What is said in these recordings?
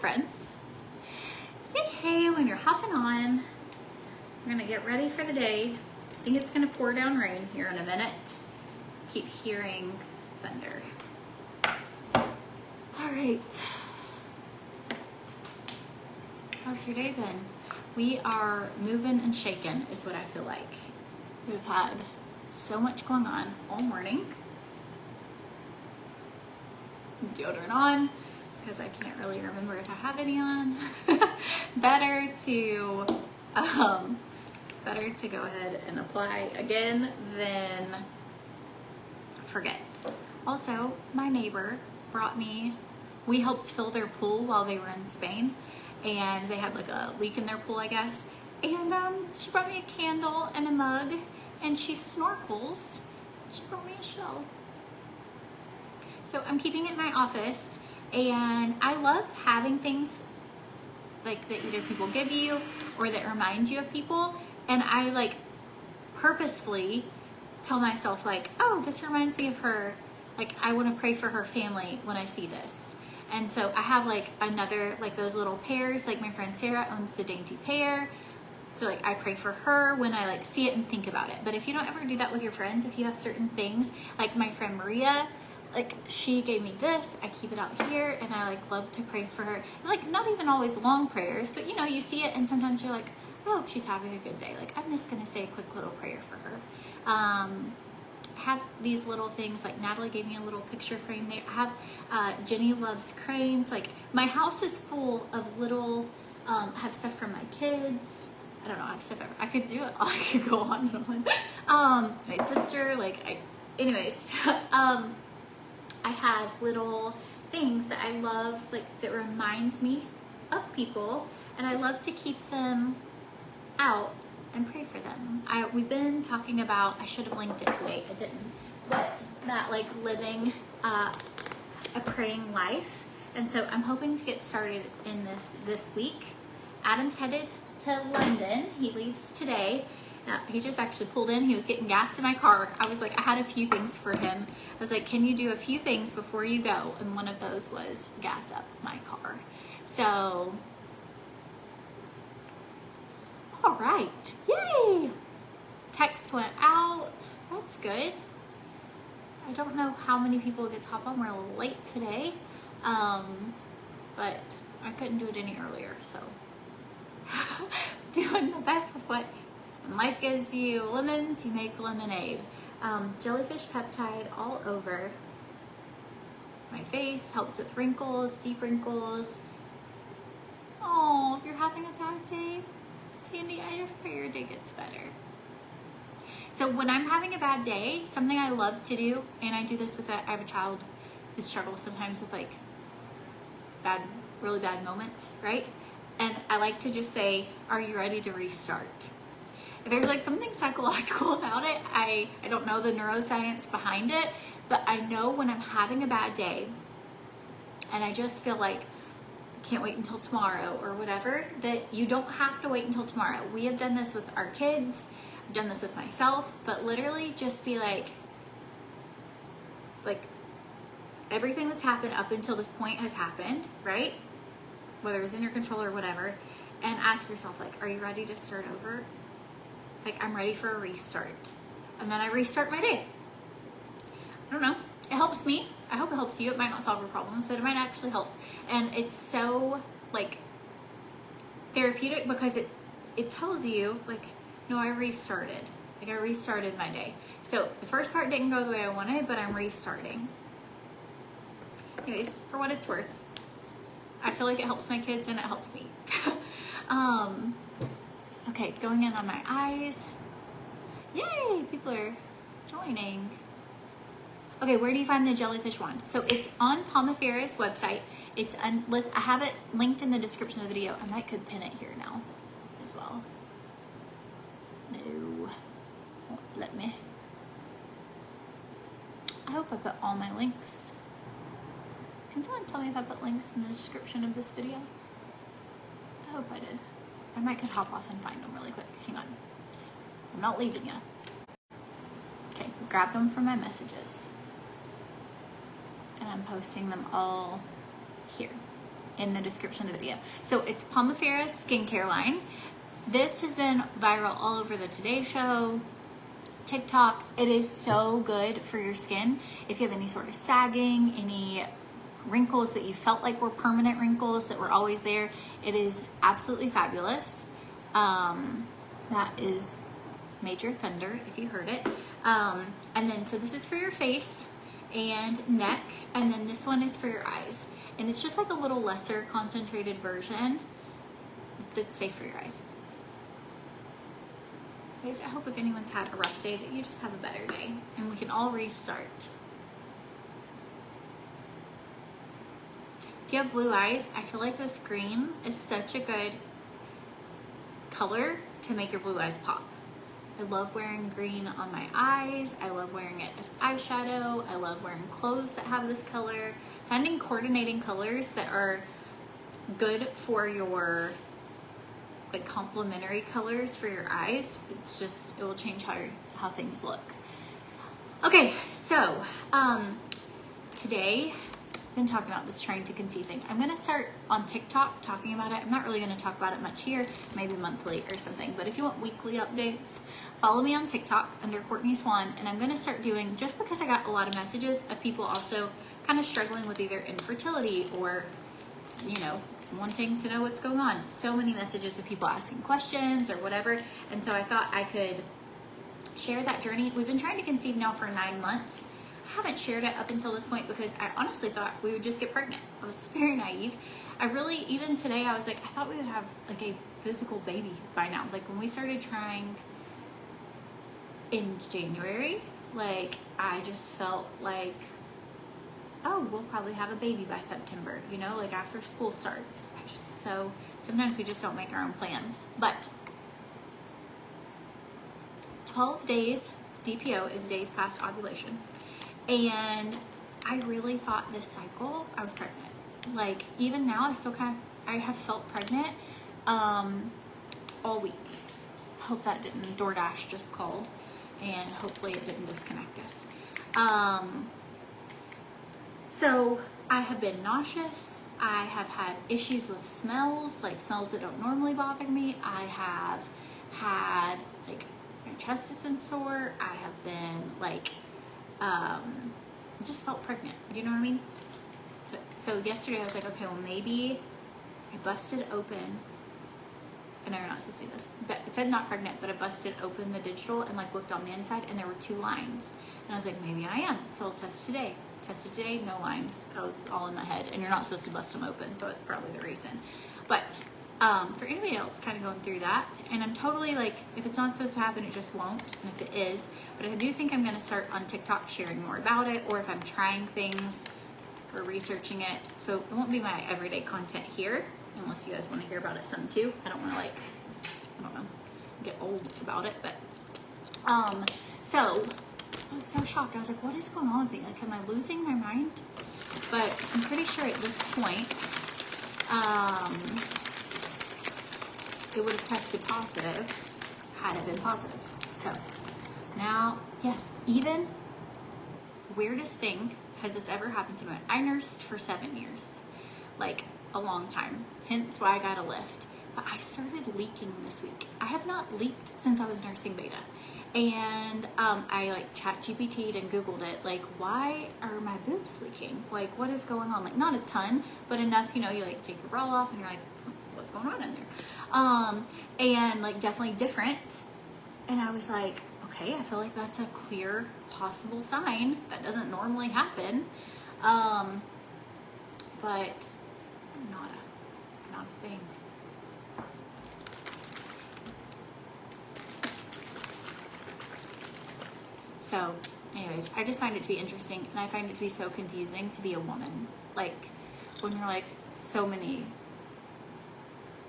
friends. Say hey when you're hopping on. We're gonna get ready for the day. I think it's gonna pour down rain here in a minute. Keep hearing thunder. All right. How's your day been? We are moving and shaking is what I feel like. We've had so much going on all morning. Deodorant on because I can't really remember if I have any on. better to go ahead and apply again than forget. Also, my neighbor brought me, we helped fill their pool while they were in Spain, and they had like a leak in their pool, I guess. And she brought me a candle and a mug, and she snorkels. She brought me a shell. So I'm keeping it in my office, and I love having things like that either people give you or that remind you of people. And I like purposefully tell myself like, oh, this reminds me of her. Like I want to pray for her family when I see this. And so I have like another, like those little pears, like my friend Sarah owns the Dainty Pear. So like I pray for her when I like see it and think about it. But if you don't ever do that with your friends, if you have certain things, like my friend Maria, like she gave me this, I keep it out here, and I like love to pray for her. Like not even always long prayers, but you know, you see it and sometimes you're like, I hope she's having a good day. Like I'm just gonna say a quick little prayer for her. I have these little things, like Natalie gave me a little picture frame there. I have Jenny loves cranes. Like my house is full of little, I have stuff from my kids. I don't know, I have stuff I could do it. I could go on and on. My sister, like anyways, I have little things that I love, like that remind me of people, and I love to keep them out and pray for them. We've been talking about, I should have linked it today, I didn't, but that like living a praying life. And so I'm hoping to get started in this week. Adam's headed to London. He leaves today. He just actually pulled in. He was getting gas in my car. I was like, I had a few things for him. I was like, can you do a few things before you go? And one of those was gas up my car. So, all right, yay! Text went out, that's good. I don't know how many people get to hop on. We're a little late today, but I couldn't do it any earlier, so. Doing the best with what life gives you. Lemons, you make lemonade. Jellyfish peptide all over my face, helps with wrinkles, deep wrinkles. Oh, if you're having a bad day, Sandy, I just pray your day gets better. So when I'm having a bad day, something I love to do, and I do this with I have a child who struggles sometimes with like really bad moments, right? And I like to just say, are you ready to restart? There's like something psychological about it. I don't know the neuroscience behind it, but I know when I'm having a bad day and I just feel like I can't wait until tomorrow or whatever, that you don't have to wait until tomorrow. We have done this with our kids. I've done this with myself, but literally just be like everything that's happened up until this point has happened, right? Whether it's in your control or whatever, and ask yourself like, are you ready to start over? Like I'm ready for a restart. And then I restart my day. I don't know, it helps me. I hope it helps you. It might not solve your problems, but it might actually help. And it's so like therapeutic because it tells you like, no, I restarted. Like I restarted my day. So the first part didn't go the way I wanted, but I'm restarting. Anyways, for what it's worth, I feel like it helps my kids and it helps me. Okay, going in on my eyes. Yay, people are joining. Okay, where do you find the jellyfish wand? So it's on Pomifera's website. I have it linked in the description of the video. I might could pin it here now as well. No, won't let me. I hope I put all my links. Can someone tell me if I put links in the description of this video? I hope I did. I might could hop off and find them really quick. Hang on. I'm not leaving you. Okay, grabbed them from my messages. And I'm posting them all here. in the description of the video. So it's Pomifera skincare line. This has been viral all over the Today Show, TikTok. It is so good for your skin. If you have any sort of sagging, any wrinkles that you felt like were permanent wrinkles that were always there, it is absolutely fabulous. That is Major Thunder, if you heard it. And then, so this is for your face and neck, and then this one is for your eyes. And it's just like a little lesser concentrated version that's safe for your eyes. Guys, I hope if anyone's had a rough day that you just have a better day and we can all restart. If you have blue eyes, I feel like this green is such a good color to make your blue eyes pop. I love wearing green on my eyes. I love wearing it as eyeshadow. I love wearing clothes that have this color. Finding coordinating colors that are good for your like complementary colors for your eyes. It's just, it will change how things look. Okay, so today I've been talking about this trying to conceive thing. I'm gonna start on TikTok talking about it. I'm not really gonna talk about it much here, maybe monthly or something, but if you want weekly updates, follow me on TikTok under Courtney Swan, and I'm gonna start doing, just because I got a lot of messages of people also kind of struggling with either infertility or, you know, wanting to know what's going on. So many messages of people asking questions or whatever, and so I thought I could share that journey. We've been trying to conceive now for 9 months. I haven't shared it up until this point because I honestly thought we would just get pregnant. I was very naive. I really, even today, I was like, I thought we would have like a physical baby by now. Like when we started trying in January, like I just felt like, oh, we'll probably have a baby by September, you know, like after school starts. Sometimes we just don't make our own plans. But 12 days DPO is days past ovulation. And I really thought this cycle I was pregnant. Like even now I still I have felt pregnant all week. I hope that didn't, DoorDash just called, and hopefully it didn't disconnect us. So I have been nauseous. I have had issues with smells, like smells that don't normally bother me. I have had, like, my chest has been sore. I have been like, just felt pregnant. You know what I mean? So yesterday I was like, okay, well maybe I busted open, I know you're not supposed to do this, but it said not pregnant, but I busted open the digital and like looked on the inside and there were 2 lines. And I was like, maybe I am. So I'll test today. Tested today, no lines. I was all in my head, and you're not supposed to bust them open, so it's probably the reason. But for anybody else kind of going through that, and I'm totally like, if it's not supposed to happen, it just won't, and if it is, but I do think I'm going to start on TikTok sharing more about it, or if I'm trying things or researching it, so it won't be my everyday content here, unless you guys want to hear about it some too. I don't want to like, I don't know, get old about it, but so I was so shocked. I was like, what is going on with me? Like, am I losing my mind? But I'm pretty sure at this point, it would have tested positive had it been positive. So now, yes, even weirdest thing, has this ever happened to me? I nursed for 7 years, like a long time, hence why I got a lift. But I started leaking this week. I have not leaked since I was nursing beta. And I like ChatGPT'd and Googled it, like, why are my boobs leaking? Like, what is going on? Like, not a ton, but enough, you know, you like take your bra off and you're like, what's going on in there? And like definitely different. And I was like, okay, I feel like that's a clear possible sign that doesn't normally happen. But not a thing. So anyways, I just find it to be interesting, and I find it to be so confusing to be a woman. Like when you're like so many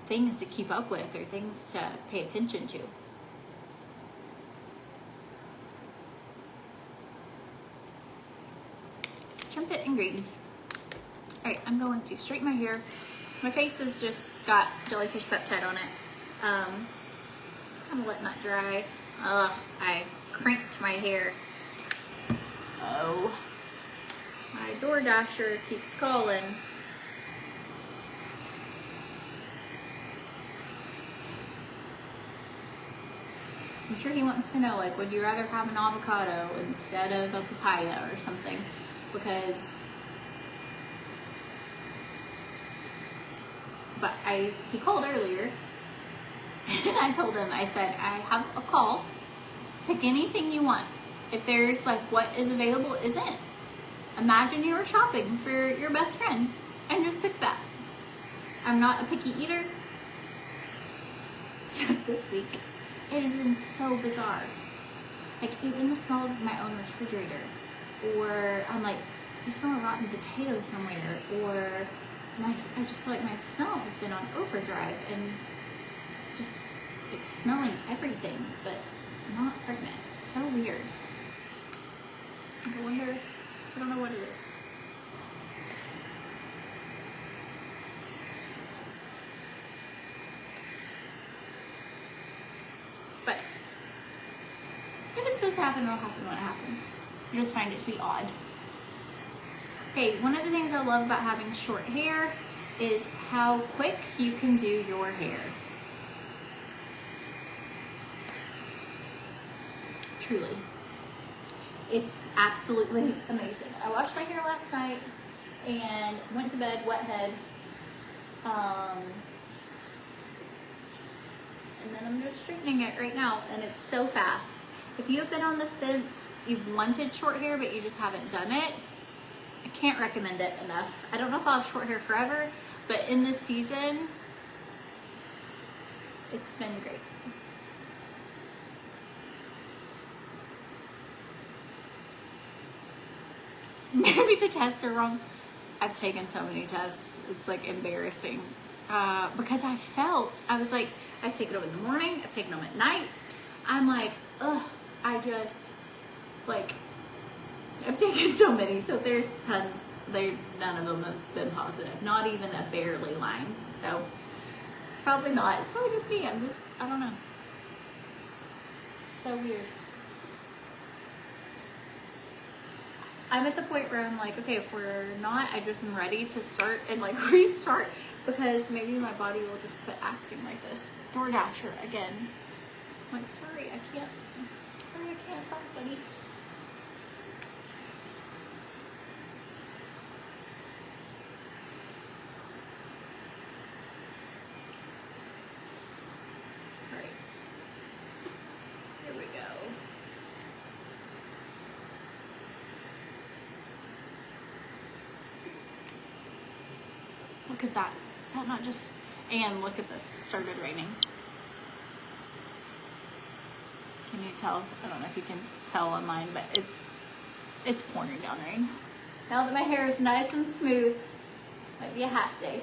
things to keep up with or things to pay attention to. Trumpet and greens. All right, I'm going to straighten my hair. My face has just got jellyfish peptide on it. Just kind of letting that dry. I crinked my hair. Oh, my DoorDasher keeps calling. I'm sure he wants to know, like, would you rather have an avocado instead of a papaya or something? Because, but he called earlier and I told him, I said, I have a call, pick anything you want. If there's like what is available isn't. Imagine you were shopping for your best friend and just pick that. I'm not a picky eater. So this week, it has been so bizarre. Like, even the smell of my own refrigerator, or I'm like, do you smell a rotten potato somewhere? Or I just feel like my smell has been on overdrive and just like smelling everything, but not pregnant. It's so weird. I wonder, I don't know what it is. But if it's supposed to happen, it'll happen when it happens. I just find it to be odd. Okay, one of the things I love about having short hair is how quick you can do your hair. Truly. It's absolutely amazing. I washed my hair last night and went to bed wet head. And then I'm just straightening it right now, and it's so fast. If you have been on the fence, you've wanted short hair, but you just haven't done it, I can't recommend it enough. I don't know if I'll have short hair forever, but in this season, it's been great. Maybe the tests are wrong. I've taken so many tests. It's like embarrassing. Because I was like, I've taken them in the morning, I've taken them at night. I'm like, ugh, I've taken so many. So there's tons, none of them have been positive. Not even a barely line. So probably not. It's probably just me. I don't know. So weird. I'm at the point where I'm like, okay, if we're not, I just am ready to start and like restart, because maybe my body will just quit acting like this. DoorDasher again. I'm like, sorry, I can't talk, buddy. All right. Here we go. Look at that. Is that not just... And look at this. It started raining. Can you tell? I don't know if you can tell on mine, but it's pouring down rain. Now that my hair is nice and smooth, might be a hat day.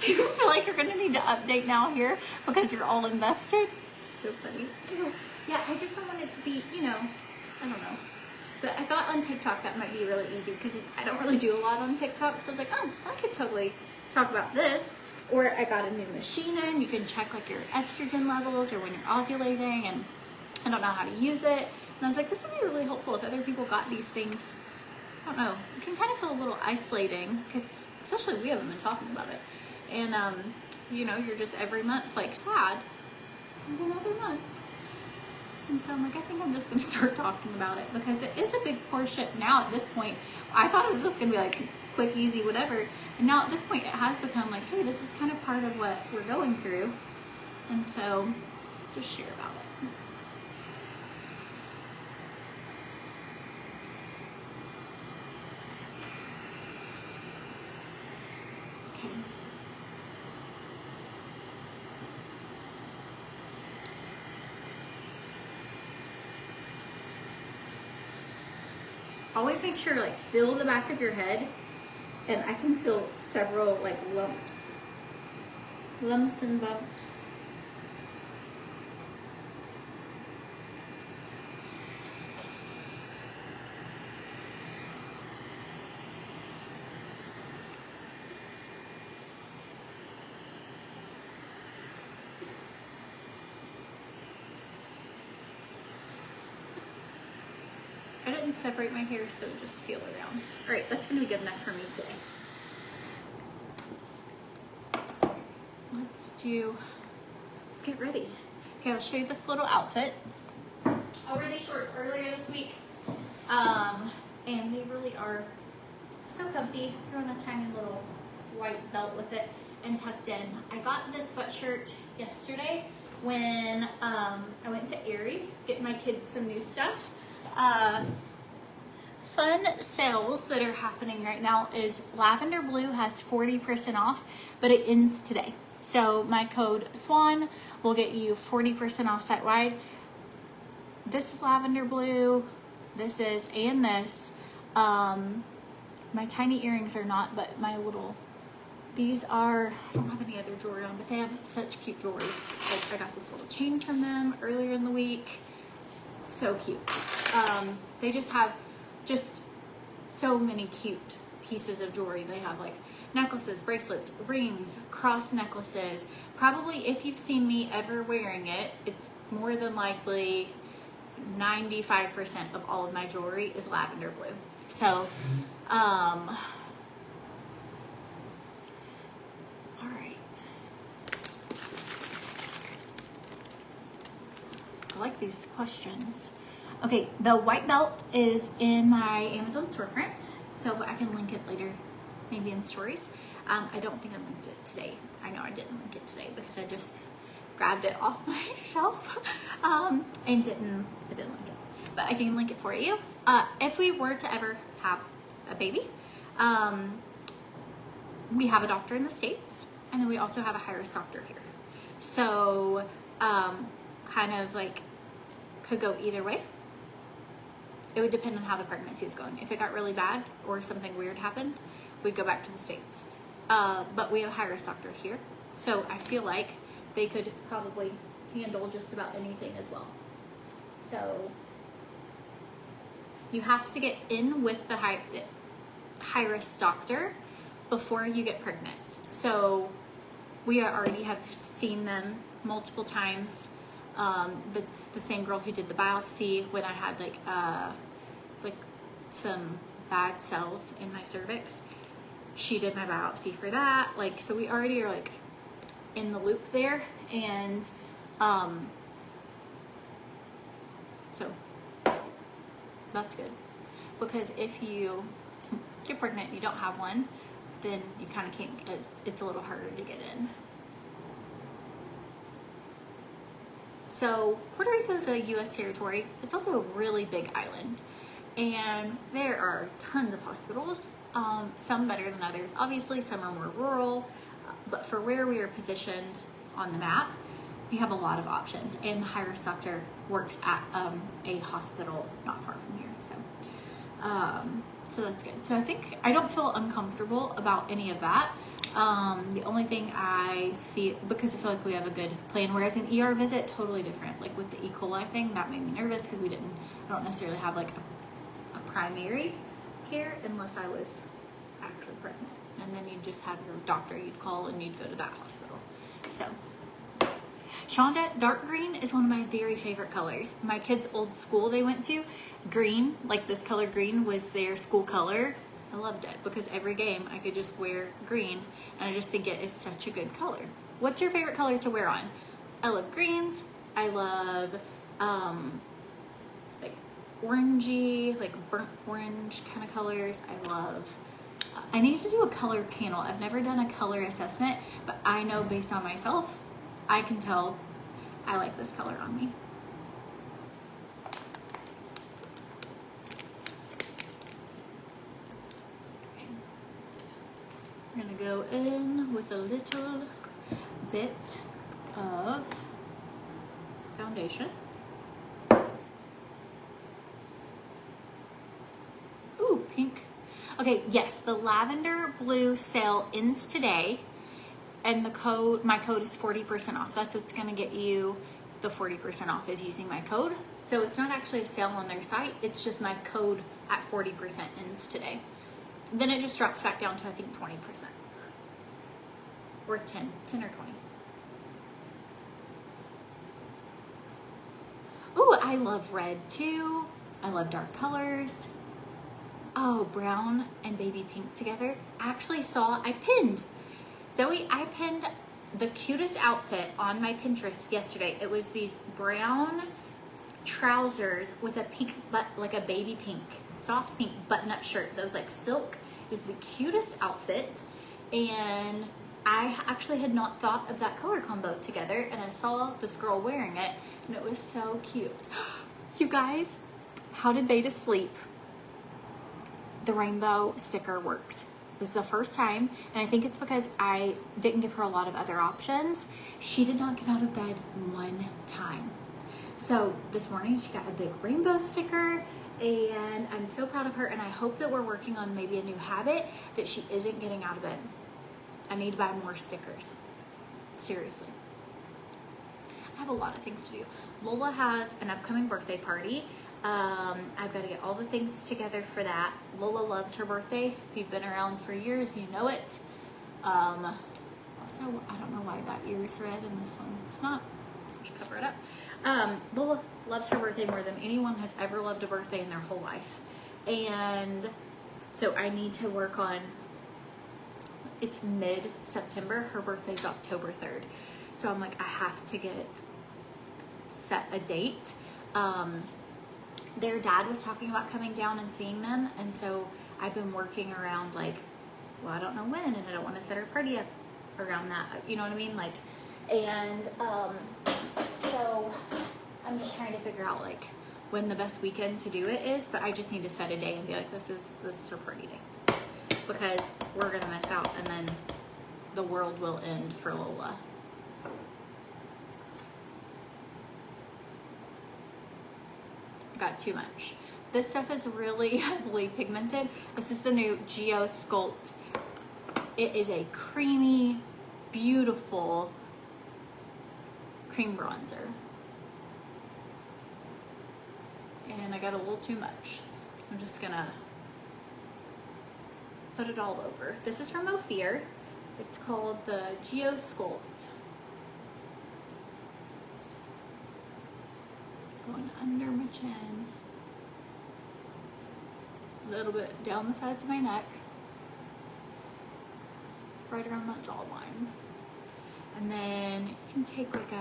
You feel like you're gonna need to update now here because you're all invested? It's so funny. Yeah, I just don't want it to be, I don't know. But I thought on TikTok that might be really easy because I don't really do a lot on TikTok. So I was like, oh, I could totally talk about this. Or I got a new machine in. You can check like your estrogen levels or when you're ovulating, and I don't know how to use it. And I was like, this would be really helpful if other people got these things. I don't know. It can kind of feel a little isolating because especially we haven't been talking about it. And, you're just every month like sad. Another month. And so I'm like, I think I'm just going to start talking about it because it is a big portion now at this point. I thought it was just going to be like quick, easy, whatever. And now at this point, it has become like, hey, this is kind of part of what we're going through. And so just share about it. Okay. Always make sure to like feel the back of your head, and I can feel several like lumps and bumps. I didn't separate my hair, so just feel around. All right, that's gonna be good enough for me today. let's get ready. Okay, I'll show you this little outfit. I wore these shorts earlier this week, and they really are so comfy. Throw in a tiny little white belt with it and tucked in. I got this sweatshirt yesterday when I went to Aerie, get my kids some new stuff. Fun sales that are happening right now is Lavender Blue has 40% off, but it ends today. So my code SWAN will get you 40% off site-wide. This is Lavender Blue, this is, and this. My tiny earrings are not, but my little, these are, I don't have any other jewelry on, but they have such cute jewelry. Like I got this little chain from them earlier in the week. So cute. They just have so many cute pieces of jewelry. They have like necklaces, bracelets, rings, cross necklaces. Probably if you've seen me ever wearing it, it's more than likely 95% of all of my jewelry is lavender blue. So, all right. I like these questions. Okay, the white belt is in my Amazon storefront, so I can link it later, maybe in stories. I don't think I linked it today. I know I didn't link it today because I just grabbed it off my shelf and I didn't link it, but I can link it for you. If we were to ever have a baby, we have a doctor in the States, and then we also have a high-risk doctor here. So kind of like could go either way. It would depend on how the pregnancy is going. If it got really bad or something weird happened, we'd go back to the States. But we have a high-risk doctor here, so I feel like they could probably handle just about anything as well. So you have to get in with the high-risk doctor before you get pregnant. So we already have seen them multiple times. It's the same girl who did the biopsy when I had like some bad cells in my cervix. She did my biopsy for that. Like, so we already are like in the loop there. And, so that's good, because if you get pregnant and you don't have one, then you kind of can't it's a little harder to get in. So Puerto Rico is a U.S. territory. It's also a really big island, and there are tons of hospitals, some better than others. Obviously, some are more rural, but for where we are positioned on the map, we have a lot of options, and the high-risk doctor works at a hospital not far from here. So that's good. So I think I don't feel uncomfortable about any of that. The only thing I feel, because I feel like we have a good plan, whereas an ER visit, totally different. Like with the E. coli thing, that made me nervous because I don't necessarily have like a primary care unless I was actually pregnant. And then you'd just have your doctor you'd call and you'd go to that hospital. So Shonda, dark green is one of my very favorite colors. My kids' old school they went to, green, like this color green was their school color. I loved it because every game I could just wear green, and I just think it is such a good color. What's your favorite color to wear on? I love greens. I love like orangey, like burnt orange kind of colors. I need to do a color panel. I've never done a color assessment, but I know based on myself, I can tell I like this color on me. Okay. We're gonna go in with a little bit of foundation. Ooh, pink. Okay, yes, the lavender blue sale ends today. And my code is 40% off. That's what's gonna get you the 40% off, is using my code. So it's not actually a sale on their site, it's just my code at 40% ends today. Then it just drops back down to, I think, 20%. Or 10 or 20. Ooh, I love red too. I love dark colors. Oh, brown and baby pink together. I pinned Zoe, I pinned the cutest outfit on my Pinterest yesterday. It was these brown trousers with a pink, but like a baby pink, soft pink button-up shirt that was like silk. It was the cutest outfit, and I actually had not thought of that color combo together, and I saw this girl wearing it, and it was so cute. You guys, how did Veda sleep? The rainbow sticker worked. It was the first time, and I think it's because I didn't give her a lot of other options. She did not get out of bed one time. So this morning she got a big rainbow sticker, and I'm so proud of her, and I hope that we're working on maybe a new habit that she isn't getting out of bed. I need to buy more stickers. Seriously. I have a lot of things to do. Lola has an upcoming birthday party. I've got to get all the things together for that. Lola loves her birthday. If you've been around for years, you know it. Also, I don't know why that ear is red and this one's not. I should cover it up. Lola loves her birthday more than anyone has ever loved a birthday in their whole life. And so I need to work on, it's mid-September. Her birthday's October 3rd. So I'm like, I have to set a date. Their dad was talking about coming down and seeing them, and so I've been working around like, well, I don't know when, and I don't want to set our party up around that, you know what I mean? Like, and so I'm just trying to figure out like when the best weekend to do it is, but I just need to set a day and be like, this is her party day, because we're gonna miss out, and then the world will end for Lola. Got too much. This stuff is really heavily pigmented. This is the new Geo Sculpt. It is a creamy, beautiful cream bronzer. And I got a little too much. I'm just gonna put it all over. This is from Ophir. It's called the Geo Sculpt. Going under my chin, a little bit down the sides of my neck, right around that jawline. And then you can take like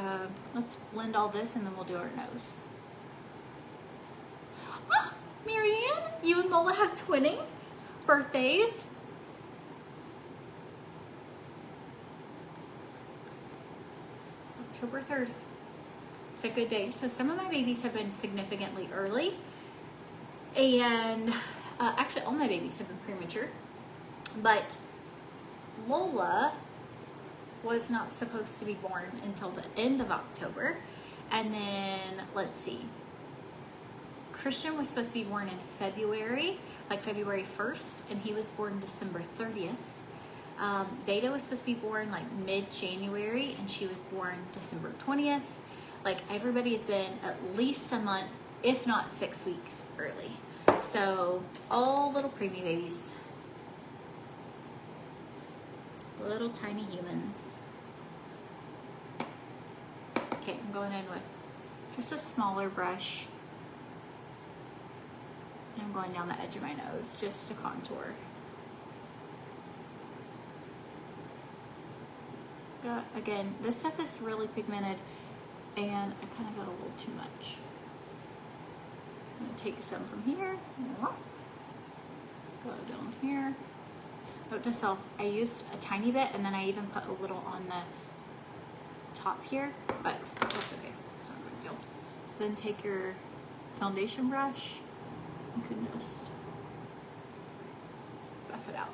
let's blend all this and then we'll do our nose. Ah, Marianne, you and Lola have twinning birthdays. October 3rd. It's a good day. So some of my babies have been significantly early, and actually all my babies have been premature, but Lola was not supposed to be born until the end of October. And then let's see, Christian was supposed to be born in February, like February 1st, and he was born December 30th. Veda was supposed to be born like mid-January, and she was born December 20th. Like, everybody has been at least a month, if not 6 weeks early. So, all little preemie babies. Little tiny humans. Okay, I'm going in with just a smaller brush. And I'm going down the edge of my nose just to contour. Again, this stuff is really pigmented, and I kind of got a little too much. I'm gonna take some from here, go down here. Note to self, I used a tiny bit, and then I even put a little on the top here, but that's okay, it's not a big deal. So then take your foundation brush, you can just buff it out.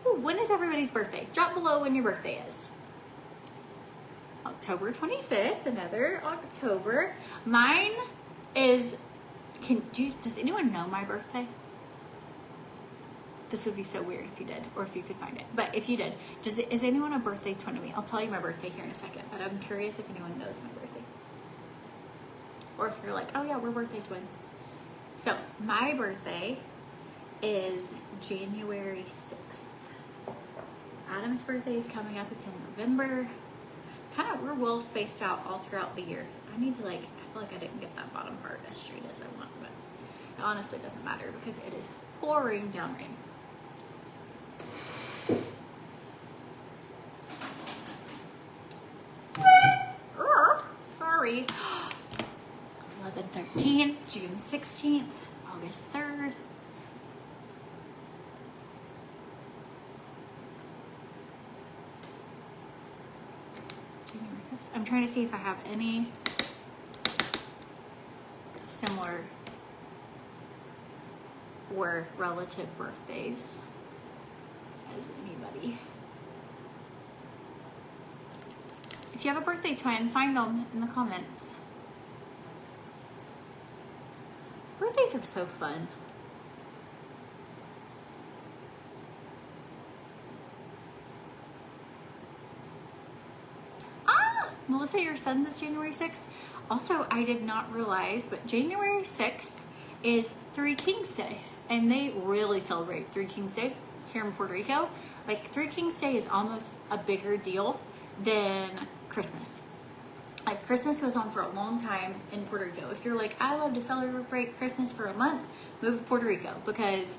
Ooh, when is everybody's birthday? Drop below when your birthday is. October 25th, another October. Mine is, does anyone know my birthday? This would be so weird if you did, or if you could find it. But if you did, is anyone a birthday twin of me? I'll tell you my birthday here in a second, but I'm curious if anyone knows my birthday. Or if you're like, oh yeah, we're birthday twins. So my birthday is January 6th. Adam's birthday is coming up, it's in November. We're well spaced out all throughout the year. I feel like I didn't get that bottom part as straight as I want, but it honestly doesn't matter because it is pouring down rain. 11/13, June 16th, August 3rd. January 5th. I'm trying to see if I have any similar or relative birthdays as anybody. If you have a birthday twin, find them in the comments. Birthdays are so fun. Melissa, your son's is January 6th. Also, I did not realize, but January 6th is Three Kings Day. And they really celebrate Three Kings Day here in Puerto Rico. Like, Three Kings Day is almost a bigger deal than Christmas. Like, Christmas goes on for a long time in Puerto Rico. If you're like, I love to celebrate Christmas for a month, move to Puerto Rico. Because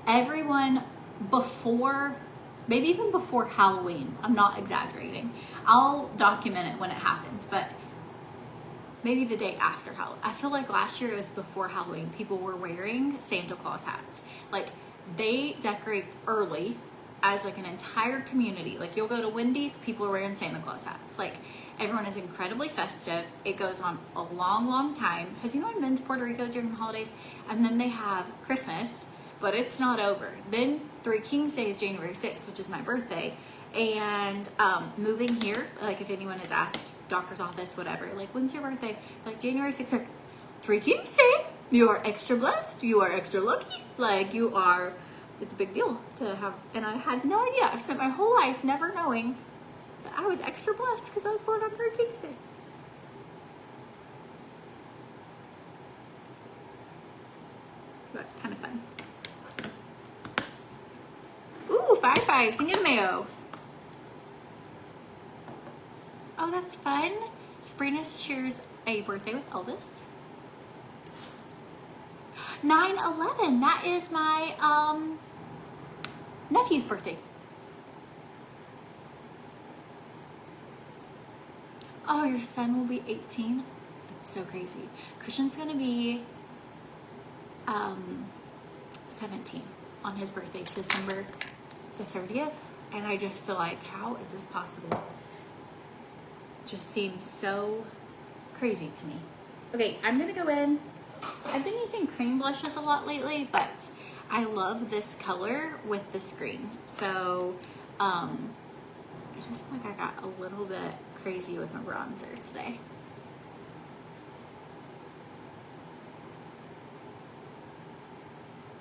everyone before, maybe even before Halloween, I'm not exaggerating, I'll document it when it happens, but maybe the day after Halloween. I feel like last year it was before Halloween, people were wearing Santa Claus hats. Like, they decorate early as like an entire community. Like, you'll go to Wendy's, people are wearing Santa Claus hats. Like, everyone is incredibly festive. It goes on a long, long time. Has anyone been to Puerto Rico during the holidays? And then they have Christmas, but it's not over. Then Three Kings Day is January 6th, which is my birthday. And moving here, like, if anyone has asked, doctor's office, whatever, like, when's your birthday? Like, January 6th, like, Three Kings Day, you are extra blessed, you are extra lucky, like, you are, it's a big deal to have. And I had no idea. I've spent my whole life never knowing that I was extra blessed because I was born on Three Kings Day. But kind of fun. Ooh, 5-5, Cinco de Mayo. Oh, that's fun. Sabrina shares a birthday with Elvis. 9/11, that is my nephew's birthday. Oh, your son will be 18? It's so crazy. Christian's gonna be 17 on his birthday, December the 30th. And I just feel like, how is this possible? It just seems so crazy to me. Okay, I'm gonna go in. I've been using cream blushes a lot lately, but I love this color with this green. So I just feel like I got a little bit crazy with my bronzer today.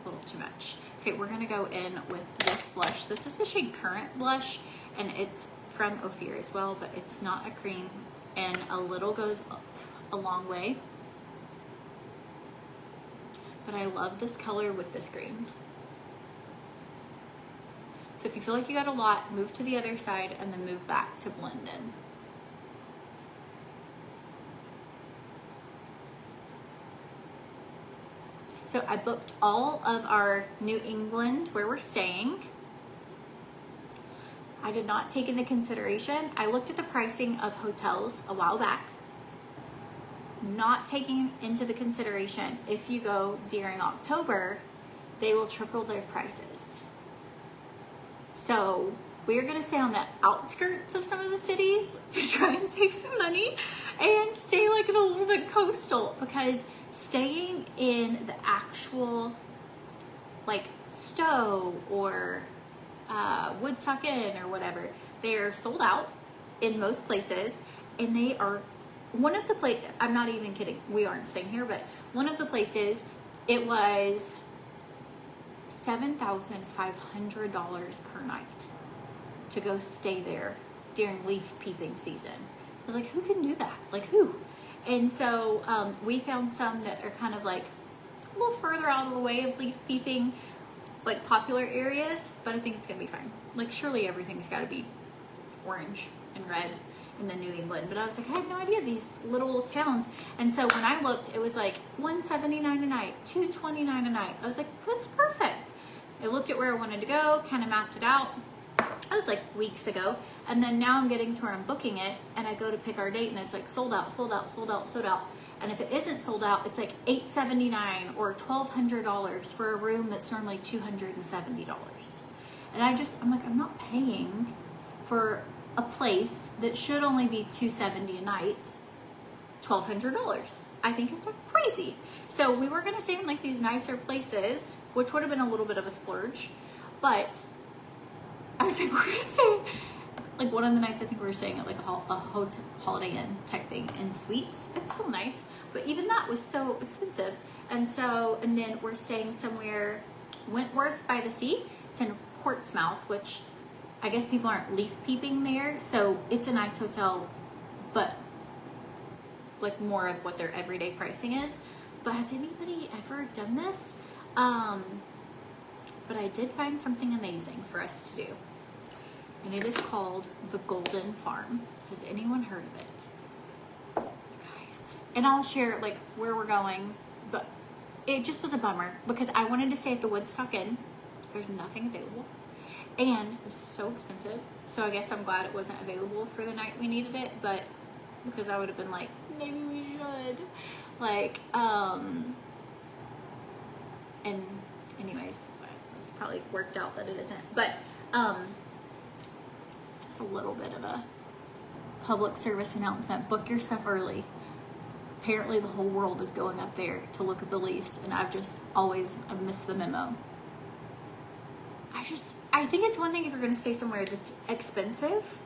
A little too much. Okay, we're gonna go in with this blush. This is the shade Current blush, and it's from Ophir as well, but it's not a cream, and a little goes a long way. But I love this color with this green. So if you feel like you got a lot, move to the other side and then move back to blend in. So I booked all of our New England where we're staying. I did not take into consideration, I looked at the pricing of hotels a while back, not taking into the consideration if you go during October, they will triple their prices. So we're gonna stay on the outskirts of some of the cities to try and save some money and stay like in a little bit coastal, because staying in the actual like Stowe or Woodstock Inn or whatever, they're sold out in most places, and they are one of the places, I'm not even kidding, we aren't staying here, but one of the places, it was $7,500 per night to go stay there during leaf peeping season. I was like, who can do that? Like, who? And so we found some that are kind of like a little further out of the way of leaf peeping, like popular areas, but I think it's gonna be fine. Like, surely everything's gotta be orange and red in the New England, but I was like, I had no idea these little towns. And so when I looked, it was like $179 a night, $229 a night. I was like, that's perfect. I looked at where I wanted to go, kind of mapped it out. That was like weeks ago. And then now I'm getting to where I'm booking it, and I go to pick our date and it's like sold out, sold out, sold out, sold out. And if it isn't sold out, it's like $879 or $1,200 for a room that's normally $270. And I'm like, I'm not paying for a place that should only be $270 a night, $1,200. I think it's crazy. So we were gonna stay in like these nicer places, which would have been a little bit of a splurge, but I was like, we're gonna stay, like one of the nights I think we were staying at like a hotel, Holiday Inn type thing in suites. It's still nice, but even that was so expensive. And then we're staying somewhere, Wentworth by the Sea. It's in Portsmouth, which I guess people aren't leaf peeping there. So it's a nice hotel, but like more of what their everyday pricing is. But has anybody ever done this? But I did find something amazing for us to do. And it is called the Golden Farm. Has anyone heard of it? You guys. And I'll share like where we're going, but it just was a bummer because I wanted to stay at the Woodstock Inn. There's nothing available. And it was so expensive. So I guess I'm glad it wasn't available for the night we needed it, but because I would have been like, maybe we should. Like, and anyways, it's probably worked out that it isn't. But just a little bit of a public service announcement. Book your stuff early. Apparently the whole world is going up there to look at the Leafs, and I've missed the memo. I think it's one thing if you're going to stay somewhere that's expensive,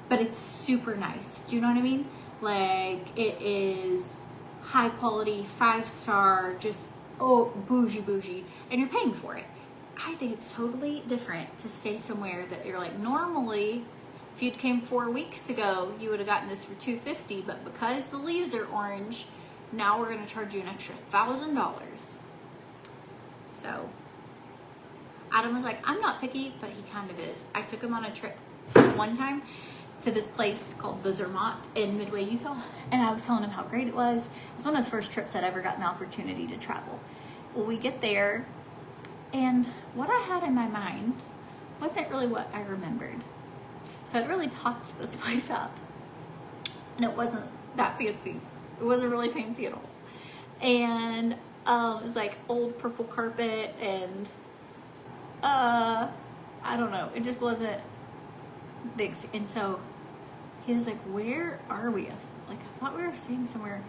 but it's super nice. Do you know what I mean? Like, it is high quality, 5-star, just, bougie, and you're paying for it. I think it's totally different to stay somewhere that you're like, normally, if you'd came 4 weeks ago, you would have gotten this for $250, but because the leaves are orange, now we're going to charge you an extra $1,000. So Adam was like, I'm not picky, but he kind of is. I took him on a trip one time to this place called the Zermatt in Midway, Utah, and I was telling him how great it was. It was one of the first trips I'd ever gotten the opportunity to travel. Well, we get there, and what I had in my mind wasn't really what I remembered. So I'd really talked this place up, and it wasn't that fancy. It wasn't really fancy at all. And it was like old purple carpet, and I don't know, it just wasn't big. And so he was like, where are we? Like, I thought we were staying somewhere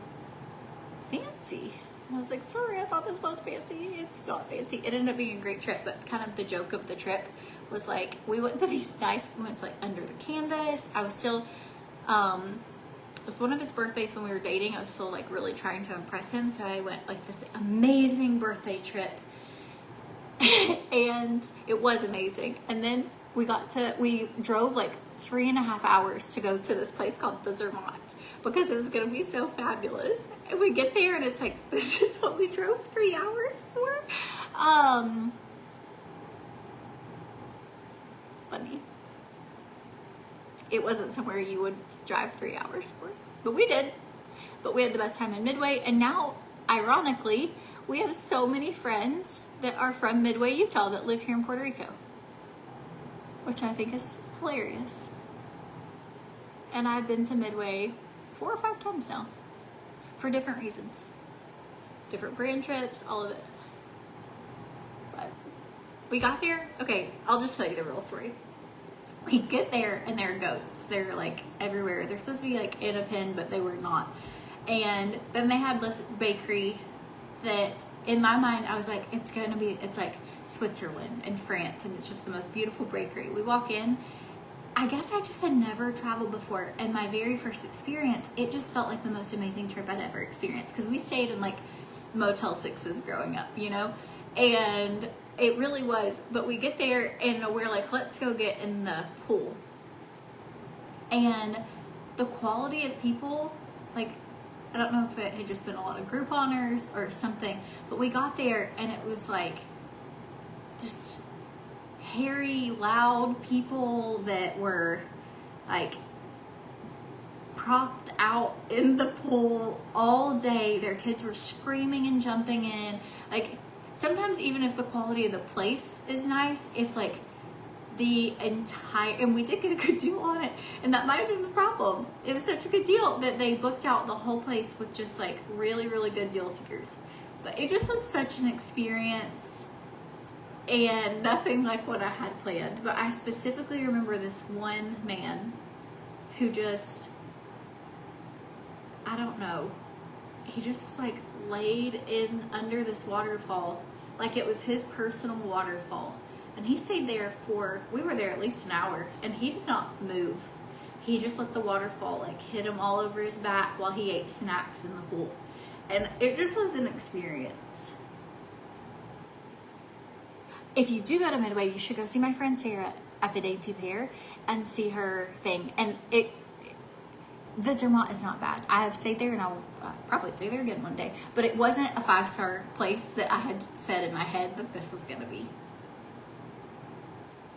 fancy. And I was like, sorry, I thought this was fancy. It's not fancy. It ended up being a great trip, but kind of the joke of the trip was like, we went to like under the canvas. I was still, it was one of his birthdays when we were dating. I was still like really trying to impress him. So I went like this amazing birthday trip and it was amazing. And then we drove like 3.5 hours to go to this place called the Zermatt because it was going to be so fabulous. And we get there and it's like, this is what we drove 3 hours for. Funny. It wasn't somewhere you would drive 3 hours for, but we did. But we had the best time in Midway. And now, ironically, we have so many friends that are from Midway, Utah that live here in Puerto Rico, which I think is hilarious. And I've been to Midway 4 or 5 times now for different reasons. Different brand trips, all of it. But we got there. Okay, I'll just tell you the real story. We get there and there are goats. They're like everywhere. They're supposed to be like in a pen, but they were not. And then they had this bakery that in my mind, I was like, it's like Switzerland and France, and it's just the most beautiful bakery. We walk in. I guess I just had never traveled before, and my very first experience, it just felt like the most amazing trip I'd ever experienced, because we stayed in like Motel 6s growing up, you know, and it really was. But we get there and we're like, let's go get in the pool, and the quality of people, like, I don't know if it had just been a lot of Grouponers or something, but we got there and it was like just hairy, loud people that were like propped out in the pool all day. Their kids were screaming and jumping in. Like, sometimes even if the quality of the place is nice, if like and we did get a good deal on it, and that might have been the problem. It was such a good deal that they booked out the whole place with just like really, really good deal seekers. But it just was such an experience and nothing like what I had planned. But I specifically remember this one man who just, I don't know, he just like laid in under this waterfall like it was his personal waterfall. And he stayed there we were there at least an hour, and he did not move. He just let the waterfall like hit him all over his back while he ate snacks in the pool. And it just was an experience. If you do go to Midway, you should go see my friend Sarah at the Dainty Pear and see her thing. And the Zermatt is not bad. I have stayed there, and I'll probably stay there again one day. But it wasn't a 5-star place that I had said in my head that this was going to be.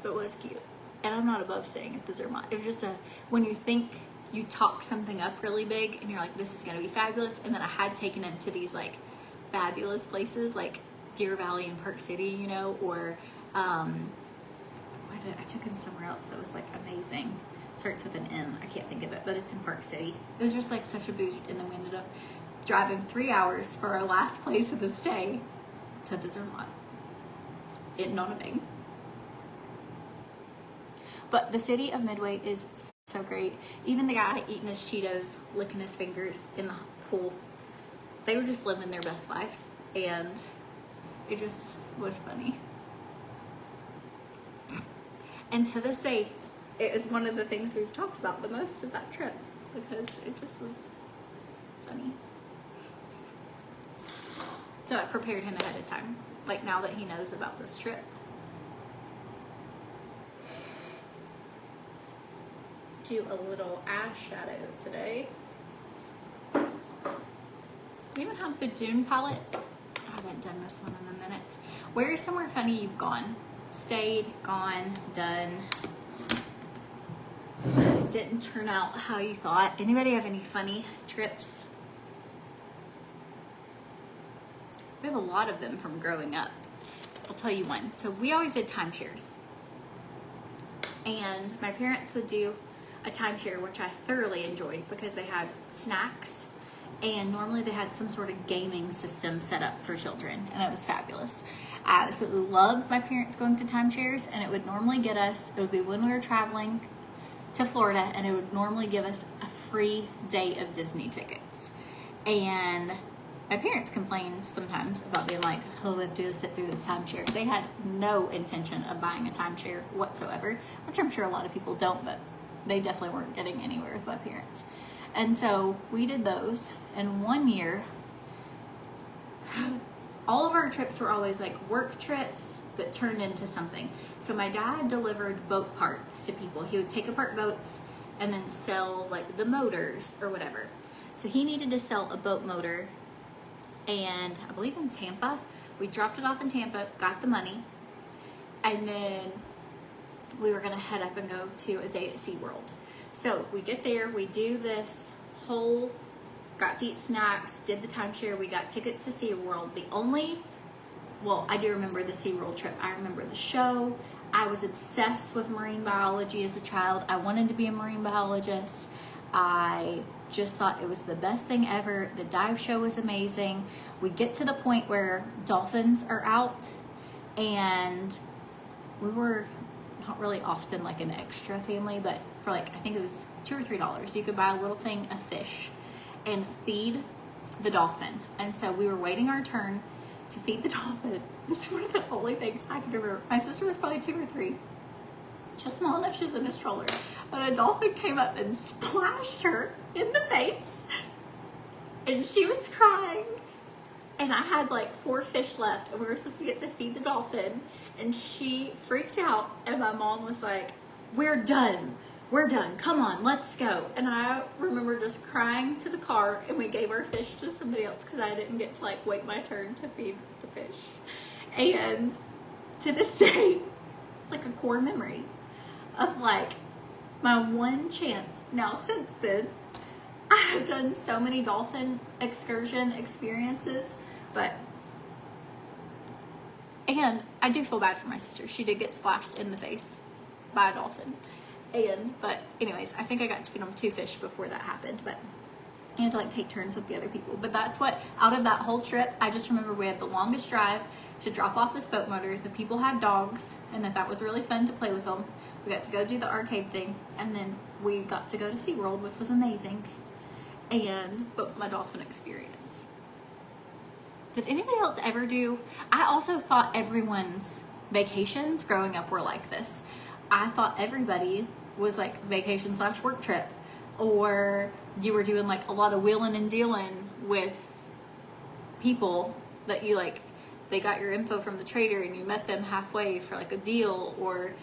It was cute. And I'm not above staying at the Zermatt. It was just when you think you talk something up really big and you're like, this is going to be fabulous. And then I had taken him to these like fabulous places like Deer Valley and Park City, you know, or I took him somewhere else that was like amazing. Starts with an M. I can't think of it, but it's in Park City. It was just like such a boost. And then we ended up driving 3 hours for our last place of the stay to the Zermatt in Nonabing. But the city of Midway is so great. Even the guy eating his Cheetos, licking his fingers in the pool, they were just living their best lives. And it just was funny. And to this day, it is one of the things we've talked about the most of that trip, because it just was funny. So I prepared him ahead of time, like now that he knows about this trip. Do a little eyeshadow today. We even have the Dune palette. I haven't done this one in a minute. Where is somewhere funny you've gone? Stayed, gone, done. It didn't turn out how you thought. Anybody have any funny trips? We have a lot of them from growing up. I'll tell you one. So we always did timeshares. And my parents would do a timeshare, which I thoroughly enjoyed because they had snacks, and normally they had some sort of gaming system set up for children, and it was fabulous. I absolutely loved my parents going to timeshares, and it would normally get us, it would be when we were traveling to Florida, and it would normally give us a free day of Disney tickets. And my parents complained sometimes about being like, oh, we have to go sit through this timeshare. They had no intention of buying a timeshare whatsoever, which I'm sure a lot of people don't, but they definitely weren't getting anywhere with my parents. And so we did those. And one year, all of our trips were always like work trips that turned into something. So my dad delivered boat parts to people. He would take apart boats and then sell like the motors or whatever. So he needed to sell a boat motor, and I believe in Tampa. We dropped it off in Tampa, got the money, and then we were gonna head up and go to a day at SeaWorld. So we get there, we do this whole, got to eat snacks, did the timeshare, we got tickets to SeaWorld. I do remember the SeaWorld trip. I remember the show. I was obsessed with marine biology as a child. I wanted to be a marine biologist. I just thought it was the best thing ever. The dive show was amazing. We get to the point where dolphins are out, and we were not really often like an extra family, but for like, I think it was $2 or $3, you could buy a little thing of fish and feed the dolphin. And so we were waiting our turn to feed the dolphin. This is one of the only things I can remember. My sister was probably 2 or 3. Just small enough she was in a stroller. But a dolphin came up and splashed her in the face. And she was crying. And I had like 4 fish left, and we were supposed to get to feed the dolphin. And she freaked out, and my mom was like, we're done. Come on, let's go. And I remember just crying to the car, and we gave our fish to somebody else because I didn't get to like wait my turn to feed the fish. And to this day, it's like a core memory of like my one chance. Now, since then, I have done so many dolphin excursion experiences, and I do feel bad for my sister. She did get splashed in the face. by a dolphin. But anyways, I think I got to feed them 2 fish before that happened, but you had to like take turns with the other people. But that's what, out of that whole trip, I just remember we had the longest drive to drop off this boat motor. The people had dogs, and that was really fun to play with them. We got to go do the arcade thing, and then we got to go to SeaWorld, which was amazing. But my dolphin experience. Did anybody else ever do? I also thought everyone's vacations growing up were like this. I thought everybody was like vacation/work trip, or you were doing like a lot of wheeling and dealing with people that you like, they got your info from the trader and you met them halfway for like a deal or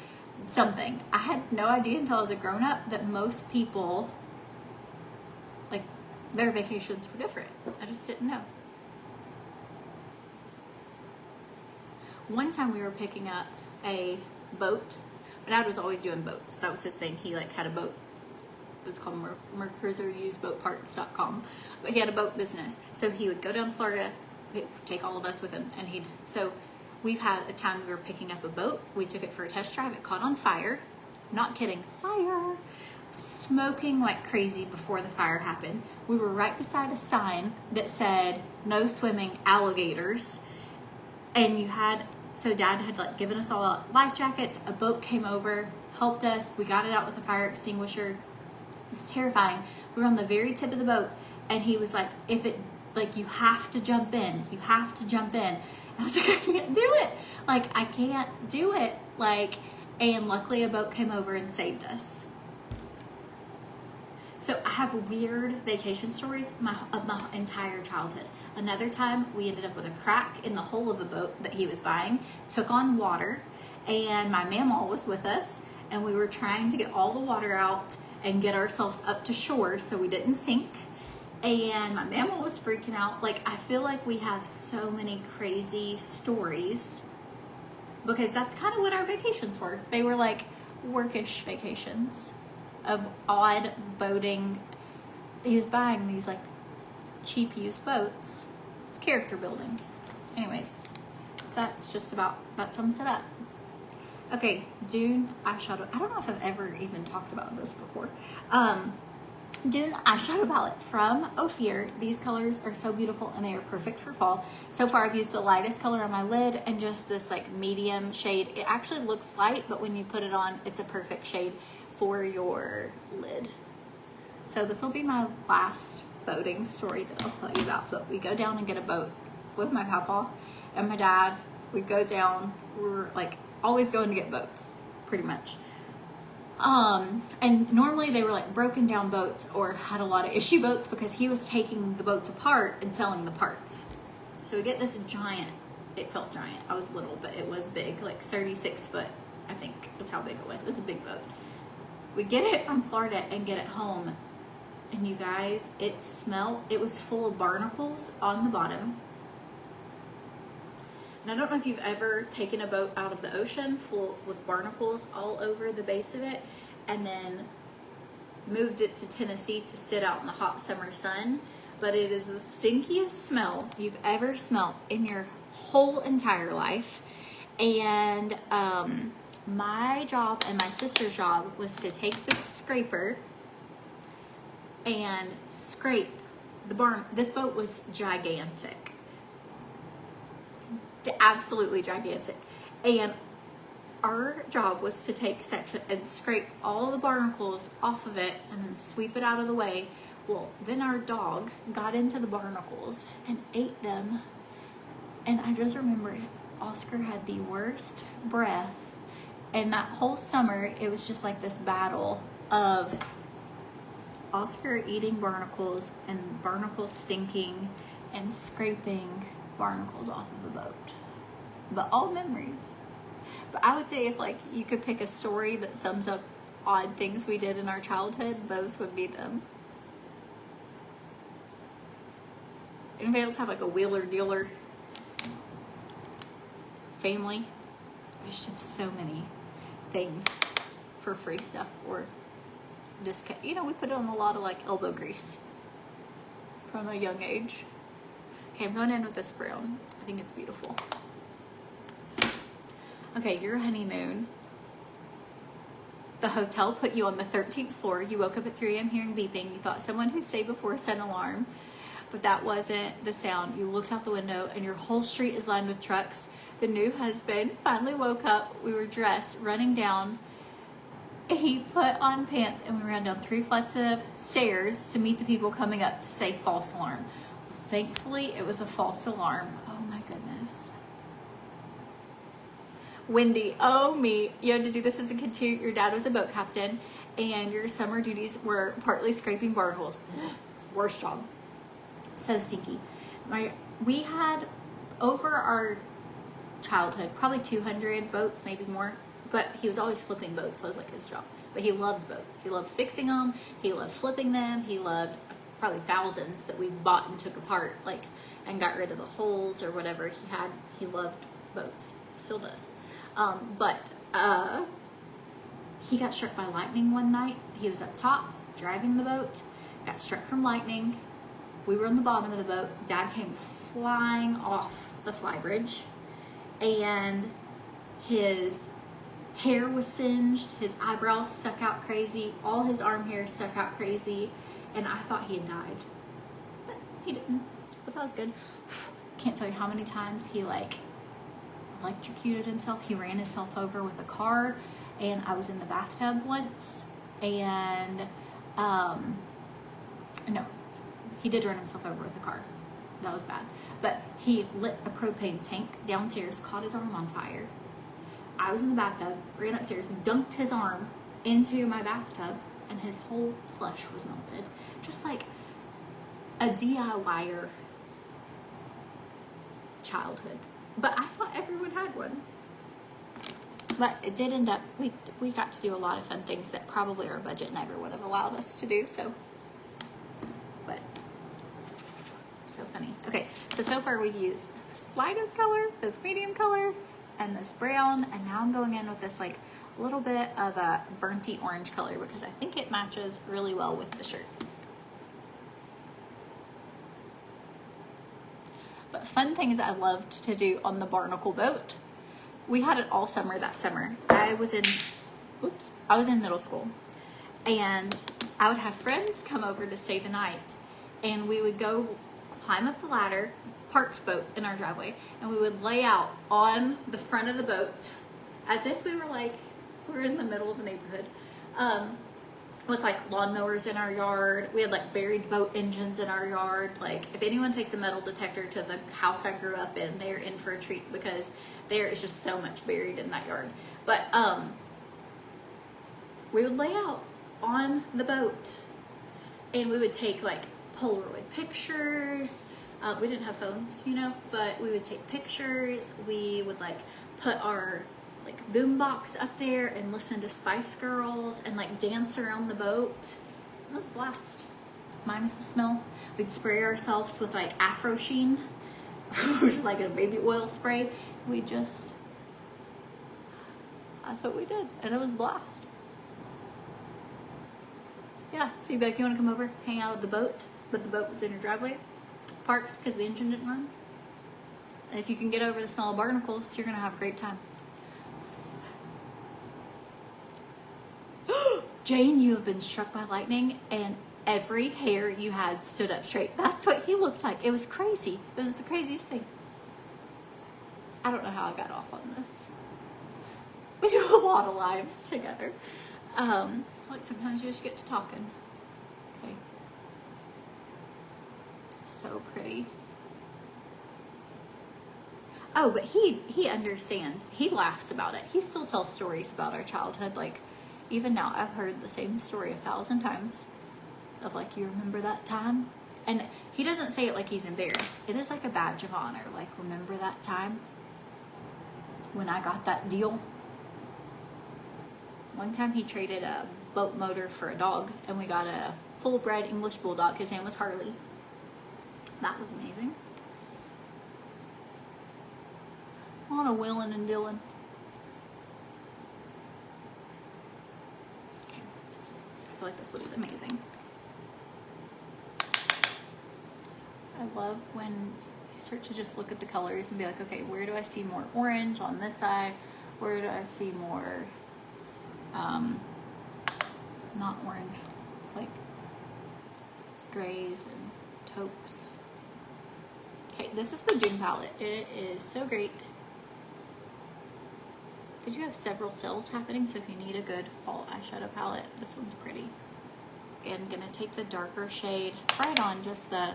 something. I had no idea until I was a grown up that most people, like, their vacations were different. I just didn't know. One time we were picking up a boat. My dad was always doing boats. That was his thing. He like had a boat. It was called mercruiseruseboatparts.com. But he had a boat business. So he would go down to Florida, take all of us with him. So we've had a time we were picking up a boat. We took it for a test drive. It caught on fire. Not kidding. Fire. Smoking like crazy before the fire happened. We were right beside a sign that said, "No swimming, alligators." And so Dad had like given us all life jackets. A boat came over, helped us. We got it out with a fire extinguisher. It was terrifying. We were on the very tip of the boat, and he was like, you have to jump in. You have to jump in. And I was like, I can't do it. Like, I can't do it. Like, and luckily a boat came over and saved us. So I have weird vacation stories of my entire childhood. Another time we ended up with a crack in the hull of the boat that he was buying, took on water, and my mamaw was with us, and we were trying to get all the water out and get ourselves up to shore so we didn't sink. And my mama was freaking out. Like, I feel like we have so many crazy stories because that's kind of what our vacations were. They were like workish vacations of odd boating. He was buying these like cheap used boats. It's character building. Anyways, that sums it up. Okay, Dune eyeshadow. I don't know if I've ever even talked about this before. Dune eyeshadow palette from Ophir. These colors are so beautiful and they are perfect for fall. So far I've used the lightest color on my lid and just this like medium shade. It actually looks light, but when you put it on, it's a perfect shade for your lid. So this will be my last boating story that I'll tell you about. But we go down and get a boat with my papa and my dad. We go down. We're like always going to get boats, pretty much. And normally they were like broken down boats or had a lot of issue boats because he was taking the boats apart and selling the parts. So we get this giant, it felt giant. I was little, but it was big, like 36 foot, I think was how big it was. It was a big boat. We get it from Florida and get it home. And you guys, it was full of barnacles on the bottom. And I don't know if you've ever taken a boat out of the ocean full with barnacles all over the base of it and then moved it to Tennessee to sit out in the hot summer sun. But it is the stinkiest smell you've ever smelled in your whole entire life. And my job and my sister's job was to take this scraper and scrape the barn. This boat was gigantic. Absolutely gigantic. And our job was to take section and scrape all the barnacles off of it and then sweep it out of the way. Well, then our dog got into the barnacles and ate them. And I just remember Oscar had the worst breath. And that whole summer, it was just like this battle of Oscar eating barnacles and barnacles stinking and scraping barnacles off of the boat. But all memories. But I would say if like you could pick a story that sums up odd things we did in our childhood, those would be them. Anybody else have like a wheeler dealer family? I just have so many things for free stuff or discount. You know, we put on a lot of like elbow grease from a young age. Okay, I'm going in with this brown. I think it's beautiful. Okay, your honeymoon. The hotel put you on the 13th floor. You woke up at 3 a.m. hearing beeping. You thought someone who stayed before set an alarm, but that wasn't the sound. You looked out the window and your whole street is lined with trucks. The new husband finally woke up. We were dressed, running down. He put on pants and we ran down 3 flights of stairs to meet the people coming up to say false alarm. Thankfully, it was a false alarm. Oh my goodness. Wendy, oh me, you had to do this as a kid too. Your dad was a boat captain and your summer duties were partly scraping barnacles. Worst job. So stinky. We had over our childhood probably 200 boats, maybe more, but he was always flipping boats, so it was like his job. But he loved boats. He loved fixing them. He loved flipping them. He loved probably thousands that we bought and took apart, like, and got rid of the holes or whatever he had. He loved boats, still does. But he got struck by lightning one night. He was up top driving the boat, got struck from lightning. We were on the bottom of the boat. Dad came flying off the flybridge and his hair was singed, his eyebrows stuck out crazy, all his arm hair stuck out crazy, and I thought he had died. But he didn't. But that was good. Can't tell you how many times he like electrocuted himself. He ran himself over with a car, and I was in the bathtub once, and no, he did run himself over with a car. That was bad. But he lit a propane tank downstairs, caught his arm on fire. I was in the bathtub, ran upstairs, dunked his arm into my bathtub, and his whole flesh was melted. Just like a DIYer childhood. But I thought everyone had one. But it did end up, we got to do a lot of fun things that probably our budget never would have allowed us to do, so. But, so funny. Okay, so far we've used this lightest color, this medium color, and this brown, and now I'm going in with this like a little bit of a burnty orange color because I think it matches really well with the shirt. But fun things I loved to do on the barnacle boat. We had it all summer that summer. I was in middle school, and I would have friends come over to stay the night, and we would go climb up the ladder, parked boat in our driveway, and we would lay out on the front of the boat as if we were in the middle of the neighborhood, with like lawnmowers in our yard. We had like buried boat engines in our yard. Like if anyone takes a metal detector to the house I grew up in, they're in for a treat because there is just so much buried in that yard. But we would lay out on the boat and we would take like Polaroid pictures. We didn't have phones, you know, but we would take pictures. We would like put our like boom box up there and listen to Spice Girls and like dance around the boat. It was a blast. Minus the smell. We'd spray ourselves with like Afro Sheen, like a baby oil spray. That's what we did, and it was a blast. Yeah, so you'd be like, you want to come over, hang out at the boat, but the boat was in your driveway, parked because the engine didn't run. And if you can get over the smell of barnacles, you're gonna have a great time. Jane, you have been struck by lightning and every hair you had stood up straight. That's what he looked like. It was crazy. It was the craziest thing. I don't know how I got off on this. We do a lot of lives together. I feel like sometimes you just get to talking. Okay. So pretty. Oh, but he understands. He laughs about it. He still tells stories about our childhood. Like, even now, I've heard the same story 1,000 times of like, you remember that time? And he doesn't say it like he's embarrassed. It is like a badge of honor. Like, remember that time when I got that deal? One time he traded a boat motor for a dog, and we got a full-bred English bulldog. His name was Harley. That was amazing. A lot of willing and dealing. Okay. I feel like this looks amazing. I love when you start to just look at the colors and be like, okay, where do I see more orange on this eye? Where do I see more not orange, like grays and taupes. Okay, this is the June palette. It is so great. Did you have several sales happening? So if you need a good fall eyeshadow palette, this one's pretty. And gonna take the darker shade right on just the